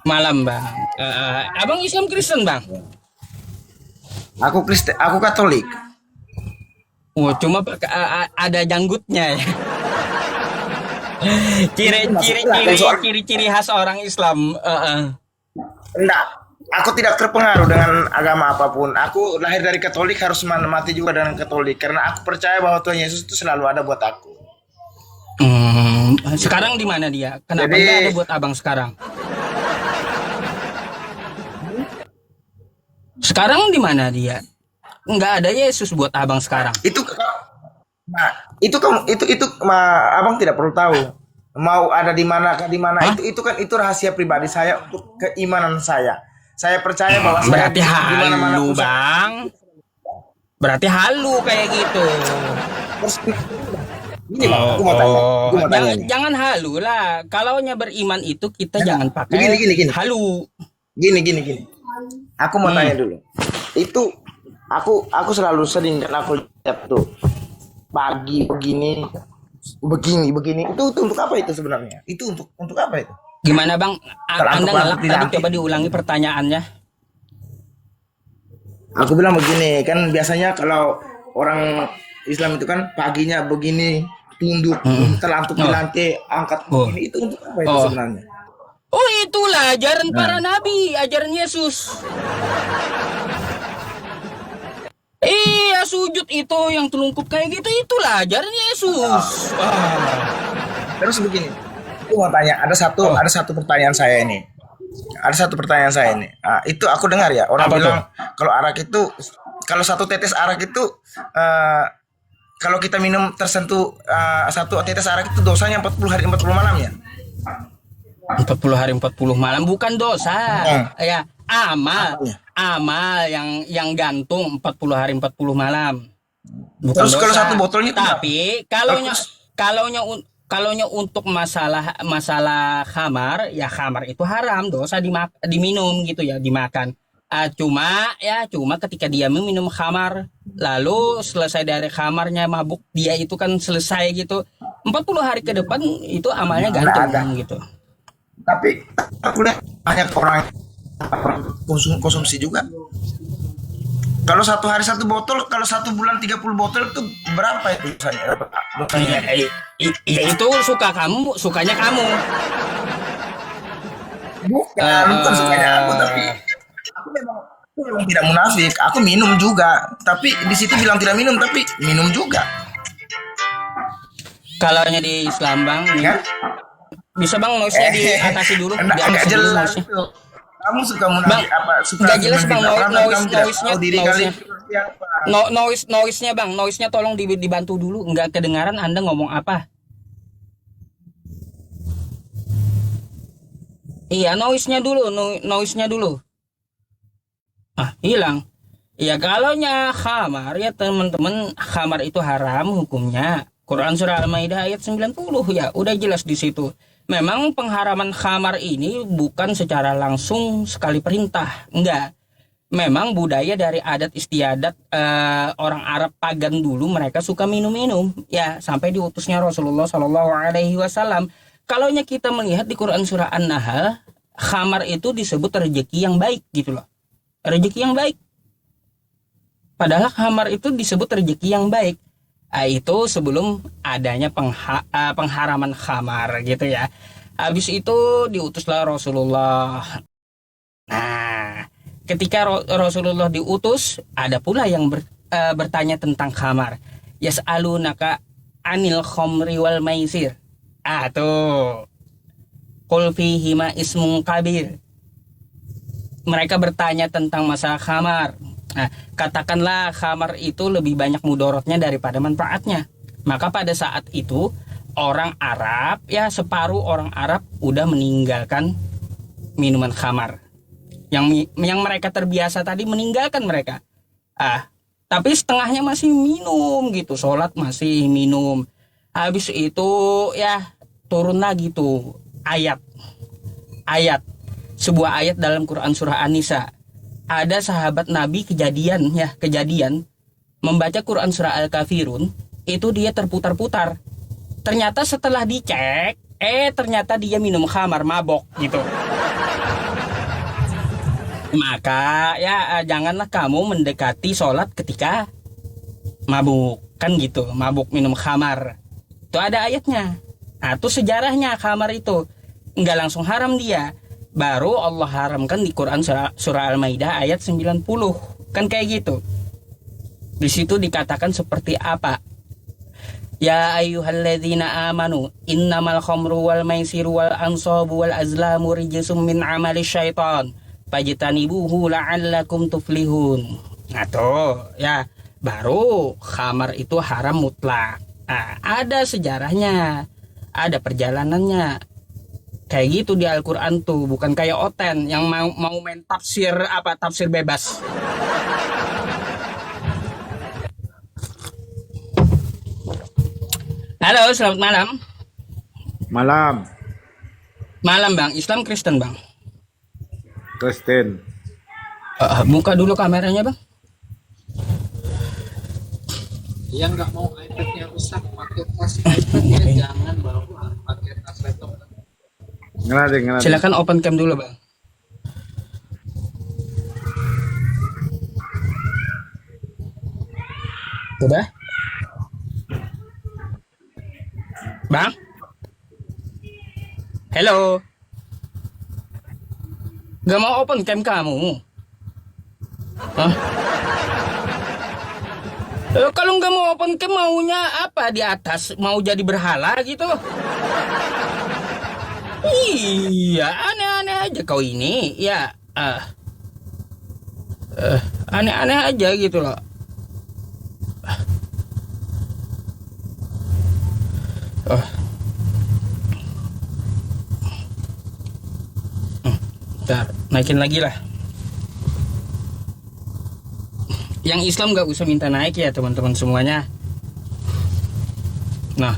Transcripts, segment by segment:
Malam bang. Abang Islam Kristen bang? Aku Kristen, aku Katolik. Oh, cuma ada janggutnya ya. Itu masalah. Kalau soal Ciri-ciri khas orang Islam. enggak, aku tidak terpengaruh dengan agama apapun. Aku lahir dari Katolik, harus mati juga dengan Katolik karena aku percaya bahwa Tuhan Yesus itu selalu ada buat aku. Sekarang di mana dia? Kenapa nggak ada Jadi buat abang sekarang? Sekarang di mana dia? Nggak ada Yesus buat abang sekarang. itu, nah, itu kamu abang tidak perlu tahu. Mau ada di mana Hah? itu kan itu rahasia pribadi saya untuk keimanan saya. Saya percaya bahwa saya Berarti di mana-mana halu pun saya bang. Berarti halu kayak gitu. terus gini bang, aku mau tanya Jangan nih. jangan halu lah. Kalau nya beriman itu kita Enggak, jangan begini pakai gini gini halu. gini gini gini. Aku mau Hmm. tanya dulu. Itu aku selalu sering kan aku lihat tuh pagi begini itu untuk apa itu sebenarnya? Itu untuk apa itu? Gimana bang? Kalau Anda untuk ngelak tadi, dilantik, coba diulangi pertanyaannya. aku bilang begini kan biasanya kalau orang Islam itu kan paginya begini tunduk Mm-mm. terlantuk di Oh, lantai angkat oh, begini itu untuk apa itu oh. sebenarnya? Oh itulah ajaran para Nah, nabi, ajaran Yesus. Iya sujud itu yang telungkup kayak gitu itulah ajaran Yesus. terus begini, aku mau tanya Oh, ada satu pertanyaan saya ini. Ada satu pertanyaan saya ini. Ah, itu aku dengar ya orang apa tuh? bilang kalau arak itu kalau satu tetes arak itu eh, kalau kita minum tersentuh satu tetes arak itu dosanya 40 hari 40 malam ya. 40 hari 40 malam bukan dosa. Hmm. Ya, amal. Apanya? Amal yang gantung 40 hari 40 malam. Bukan Terus kalau satu dosa. botolnya itu berapa? Tapi Aku kalaunya untuk masalah masalah khamar, ya khamar itu haram, dosa diminum gitu ya, dimakan. Cuma ketika dia meminum khamar, lalu selesai dari khamarnya mabuk, dia itu kan selesai gitu. 40 hari ke depan itu amalnya nggak gantung ada. gitu. Tapi aku lihat banyak orang konsumsi juga. Kalau satu hari satu botol, kalau satu bulan 30 botol itu berapa itu dosanya? Dosanya Ya, itu? itu suka kamu, sukanya kamu. Bukan sukanya aku, tapi eh aku memang tidak munafik. Aku minum juga, tapi di situ bilang tidak minum, tapi minum juga, Kalau di Islam bang nih, kan? bisa bang noise-nya diatasi dulu, Enggak diatasi dulu jelas noise-nya. itu. Kamu suka Bang, munafik apa? Suka nggak jelas bang menfitnah orang, tapi kamu tidak noise-nya tahu diri noise-nya. kalian seperti apa. Noise-nya bang, noise-nya tolong dibantu dulu, nggak kedengaran Anda ngomong apa. Iya, noise-nya dulu. Hilang. Ya kalau khamar ya teman-teman, khamar itu haram hukumnya. Quran surah Al-Maidah ayat 90 ya, udah jelas di situ. Memang pengharaman khamar ini bukan secara langsung sekali perintah, enggak. Memang budaya dari adat istiadat orang Arab pagan dulu mereka suka minum-minum ya sampai diutusnya Rasulullah Shallallahu Alaihi Wasallam. Kalau kita melihat di Quran surah An-Nahl, khamar itu disebut rezeki yang baik gitu loh, rezeki yang baik. Padahal khamar itu disebut rezeki yang baik. Itu sebelum adanya pengharaman khamar gitu ya. Habis itu diutuslah Rasulullah. Nah, ketika Rasulullah diutus, ada pula yang bertanya tentang khamar. Yas'alunaka anil khomri wal maisir. Tuh. Qul fihima ismun kabir. Mereka bertanya tentang masalah khamar. Nah, katakanlah khamar itu lebih banyak mudorotnya daripada manfaatnya. Maka pada saat itu orang Arab ya separuh orang Arab udah meninggalkan minuman khamar. Yang mereka terbiasa tadi meninggalkan mereka. Tapi setengahnya masih minum gitu, sholat masih minum. Habis itu ya turun lagi tuh ayat sebuah ayat dalam Quran surah An-Nisa. Ada sahabat Nabi kejadian membaca Quran surah Al-Kafirun, itu dia terputar-putar. Ternyata setelah dicek, ternyata dia minum khamar, mabok gitu. Maka ya janganlah kamu mendekati sholat ketika mabuk. Kan gitu, mabuk minum khamar. Itu ada ayatnya. Nah, itu sejarahnya khamar itu. Nggak langsung haram dia. Baru Allah haramkan di Quran surah Al-Maidah ayat 90. Kan kayak gitu. Di situ dikatakan seperti apa? Ya ayyuhalladzina amanu innamal khamru wal maisiru wal ansabu wal azlamu rijsum min amali syaitan fajtanibuhu la'allakum tuflihun. Nah tuh ya, baru khamar itu haram mutlak. Nah, ada sejarahnya, ada perjalanannya. Kayak gitu di Al-Quran tuh, bukan kayak Oten yang mau main tafsir tafsir bebas. Halo, selamat malam. Malam, Malam Bang, Islam Kristen Bang. Kristen. Buka dulu kameranya Bang. Yang nggak mau iPad-nya rusak pakai tas iPad ya jangan bawa pakai tas laptop. Ngeladeng. Silakan open cam dulu Bang. Udah? Bang? Hello? Gak mau open cam kamu? Hah? Kalau nggak mau open cam maunya apa di atas? Mau jadi berhala gitu? Iya, aneh-aneh aja kau ini. Ya, aneh-aneh aja gitu loh. Oh. Bentar, naikin lagi lah. Yang Islam nggak usah minta naik ya teman-teman semuanya. Nah,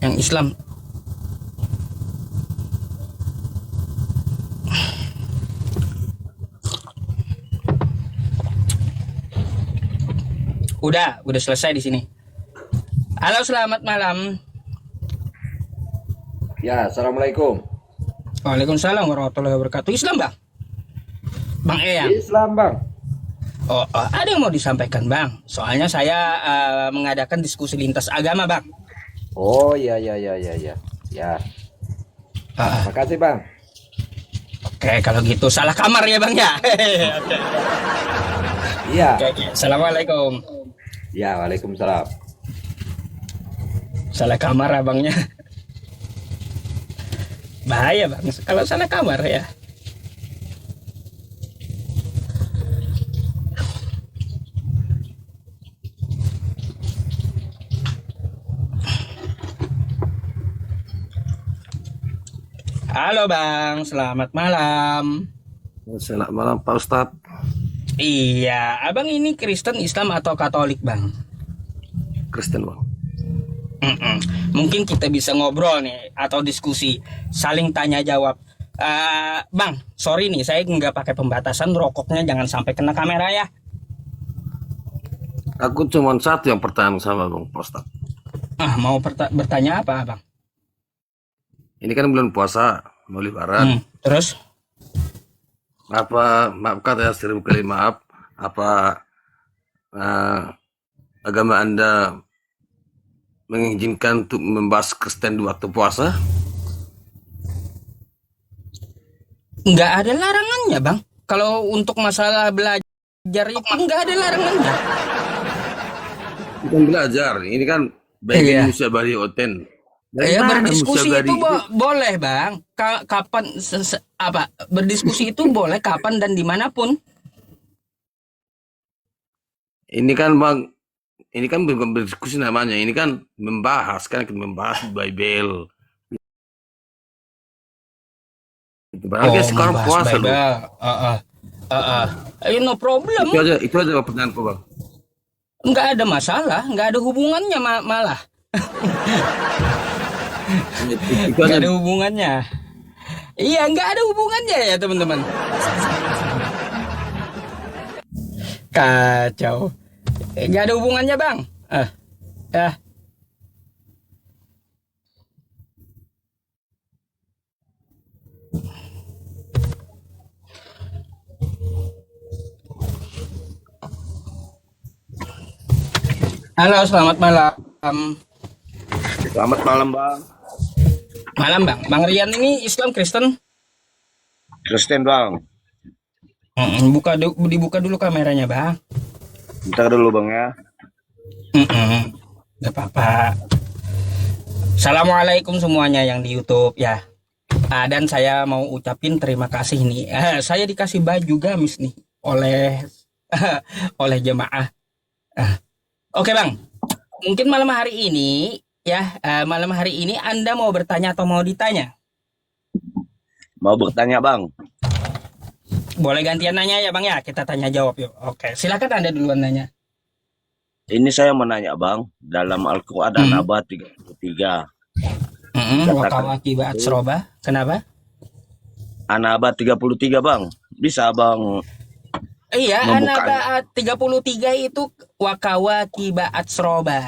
yang Islam udah selesai di sini. Halo, selamat malam. Ya, assalamualaikum. Waalaikumsalam warahmatullahi wabarakatuh. Islam Bang? Bang Eyang? Islam bang. Ada yang mau disampaikan Bang? Soalnya saya mengadakan diskusi lintas agama Bang. Oh ya. Ya, makasih bang. Oke, kalau gitu salah kamar ya Bang ya. Oke. Iya. Oke. Assalamualaikum. Ya, waalaikumsalam. Salah kamar abangnya. Bahaya Bang kalau salah kamar ya. Halo Bang, selamat malam. Selamat malam Pak Ustadz. Iya, abang ini Kristen, Islam atau Katolik Bang? Kristen bang. Mungkin kita bisa ngobrol nih atau diskusi, saling tanya jawab. Bang, sorry nih, saya nggak pakai pembatasan, rokoknya jangan sampai kena kamera ya. Aku cuma satu yang pertanyaan sama bang Pak Ustadz. Mau bertanya apa Bang? Ini kan bulan puasa, mau lebaran. Terus? Maaf kata ya, 1000 kali maaf. Apa agama Anda mengizinkan untuk membahas Kristen di waktu puasa? Nggak ada larangannya Bang. Kalau untuk masalah belajar itu nggak ada larangannya. Bukan belajar, ini kan bagian musyawarah Oten. Berdiskusi itu boleh Bang. Kapan berdiskusi itu boleh kapan dan dimanapun. Ini kan bang, ini kan bukan berdiskusi namanya, ini kan membahas Bible. Berarti sekarang puasa loh. No problem. Itu aja pertanyaanku bang. Nggak ada masalah, nggak ada hubungannya malah. Nggak ada hubungannya. Iya, nggak ada hubungannya ya teman-teman. Kacau. Nggak ada hubungannya Bang. Ya. Halo, selamat malam. Selamat malam bang. Malam Bang. Bang Rian ini Islam Kristen? Kristen bang. Dibuka dulu kameranya Bang. Bentar dulu bang ya. Gak apa-apa. Assalamualaikum semuanya yang di YouTube ya. Dan saya mau ucapin terima kasih nih. Saya dikasih baju gamis nih oleh oleh jemaah. Oke Bang, mungkin malam hari ini ya, malam hari ini Anda mau bertanya atau mau ditanya? Mau bertanya bang. Boleh gantian nanya ya Bang ya, kita tanya jawab yuk. Oke, silakan Anda duluan nanya. Ini saya menanya bang. Dalam Al-Quran An-Naba 33. Wakawaki ba'at seroba. Kenapa? An-Naba 33 bang. Bisa bang Iya, membuka. An-Naba 33 itu wakawaki ba'at seroba.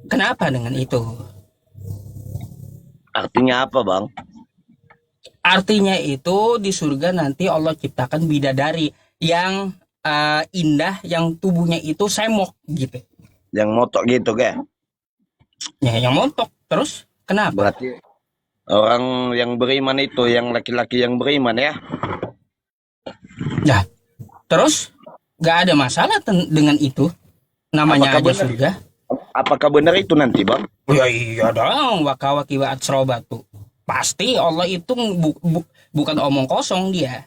Kenapa dengan itu? Artinya apa bang? Artinya itu di surga nanti Allah ciptakan bidadari yang indah, yang tubuhnya itu semok gitu. Yang motok gitu ke? Ya, yang montok. Terus kenapa? Berarti orang yang beriman itu, yang laki-laki yang beriman ya? Nah, terus gak ada masalah dengan itu. Namanya Apakah aja benar? surga. Apakah benar itu nanti bang? Ya iya dong, wakawaki ba'at seroba tuh. Pasti Allah itu bukan omong kosong dia.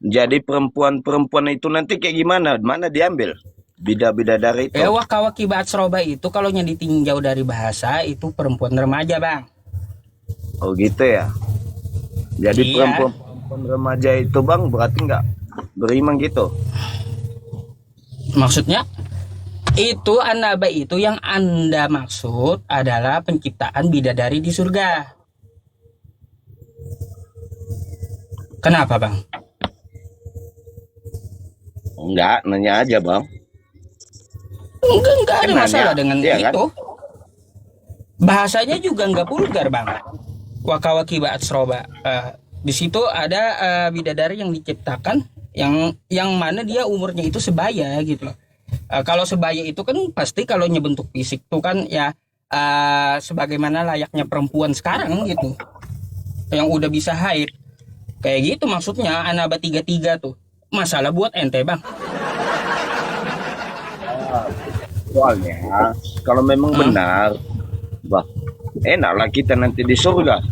Jadi perempuan-perempuan itu nanti kayak gimana? Mana diambil? Bidadari itu. Wakawaki ba'at seroba itu kalau yang ditinjau dari bahasa itu perempuan remaja Bang. Oh gitu ya. Jadi Iya. perempuan remaja itu bang berarti nggak beriman gitu. Maksudnya itu An-Naba itu yang Anda maksud adalah penciptaan bidadari di surga. Kenapa Bang? Enggak, nanya aja bang. Enggak ada Kan masalah nanya, dengan iya kan? itu. Bahasanya juga enggak vulgar Bang. Wakawaki ba'at seroba. Di situ ada bidadari yang diciptakan yang mana dia umurnya itu sebaya gitu loh. Kalau sebaya itu kan pasti kalau bentuk fisik tuh kan ya sebagaimana layaknya perempuan sekarang gitu. Yang udah bisa haid. Kayak gitu maksudnya An-Naba 33 tuh. Masalah buat ente Bang. Soalnya kalau memang benar, bah, enaklah kita nanti di surga,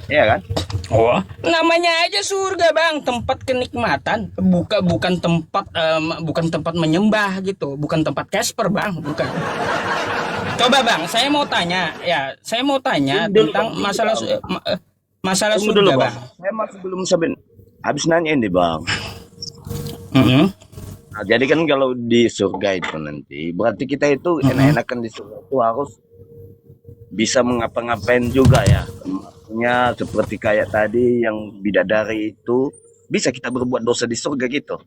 ya kan? Oh, namanya aja surga Bang, tempat kenikmatan, bukan tempat menyembah gitu, bukan tempat Casper Bang, bukan. Coba Bang, saya mau tanya tentang masalah Tunggu dulu surga bang. Bang. Saya masih belum habis nanya ini bang. Mm-mm. Nah, jadi kan kalau di surga itu nanti, berarti kita itu enak-enakan di surga itu harus bisa mengapa-ngapain juga ya. Maksudnya seperti kayak tadi yang bidadari itu, bisa kita berbuat dosa di surga gitu.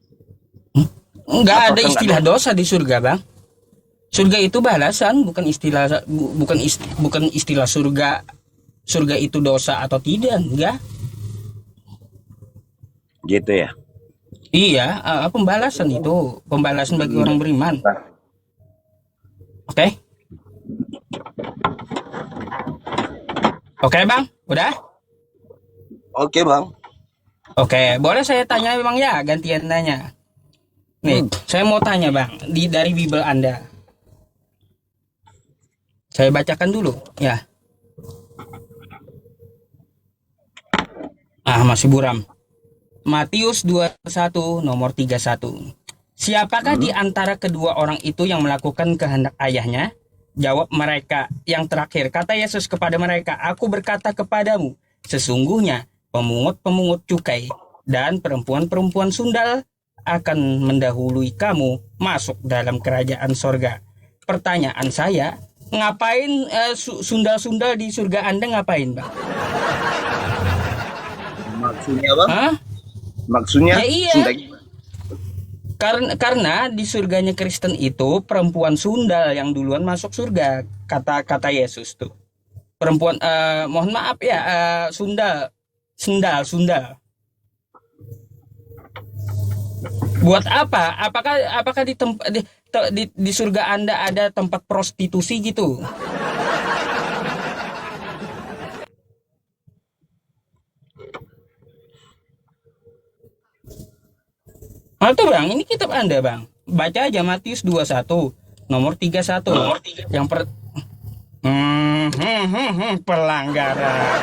Enggak ada Apakah istilah nggak dosa di surga Bang. Surga itu balasan, bukan istilah surga. Surga itu dosa atau tidak, enggak. Gitu ya. Iya, pembalasan itu, pembalasan bagi orang beriman. Oke. Oke, Bang, udah? Oke bang. Oke, boleh saya tanya Bang ya, gantian nanya. Nih, saya mau tanya Bang, dari Bible Anda. Saya bacakan dulu, ya. Masih buram. Matius 21 nomor 31. Siapakah di antara kedua orang itu yang melakukan kehendak ayahnya? Jawab mereka yang terakhir. Kata Yesus kepada mereka, aku berkata kepadamu, sesungguhnya pemungut-pemungut cukai dan perempuan-perempuan sundal akan mendahului kamu masuk dalam kerajaan sorga. Pertanyaan saya, ngapain sundal-sundal di surga Anda ngapain Bang? Maksudnya bang? Hah? Maksudnya? Ya iya. Karena di surganya Kristen itu perempuan sundal yang duluan masuk surga, kata Yesus tuh. Perempuan mohon maaf ya, sundal. Buat apa? Apakah di surga Anda ada tempat prostitusi gitu? Atau Bang, ini kitab Anda, Bang. Baca aja Matius 21 nomor 31. Yang pelanggaran.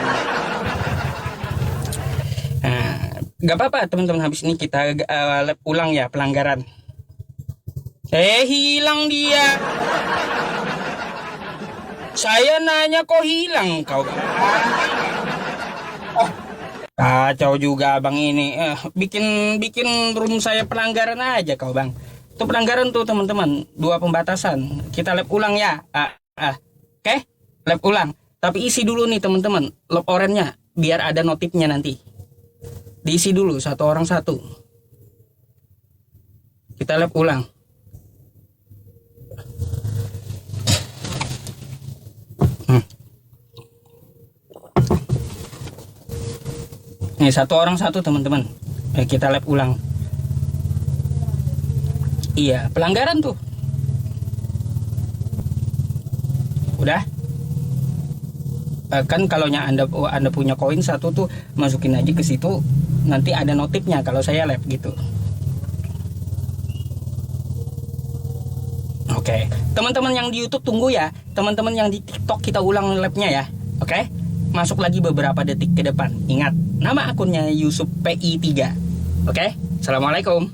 Nah, gak apa-apa teman-teman, habis ini kita lab ulang ya pelanggaran. Hilang dia. Saya nanya kok hilang kau. Kacau juga Bang ini. Bikin room saya pelanggaran aja kau Bang. Itu pelanggaran tuh teman-teman. 2 pembatasan. Kita lab ulang ya. Oke? Lab ulang. Tapi isi dulu nih teman-teman. Log orannya biar ada notifnya nanti. Diisi dulu satu orang satu. Kita lab ulang. Nih satu orang satu teman-teman. Kita lab ulang. Iya, pelanggaran tuh. Udah. Kan kalau Anda punya koin satu tuh, masukin aja ke situ, nanti ada notifnya kalau saya lab gitu. Oke, teman-teman yang di YouTube tunggu ya. Teman-teman yang di TikTok kita ulang labnya ya. Oke, masuk lagi beberapa detik ke depan. Ingat, nama akunnya Yusuf PI3. Oke, assalamualaikum.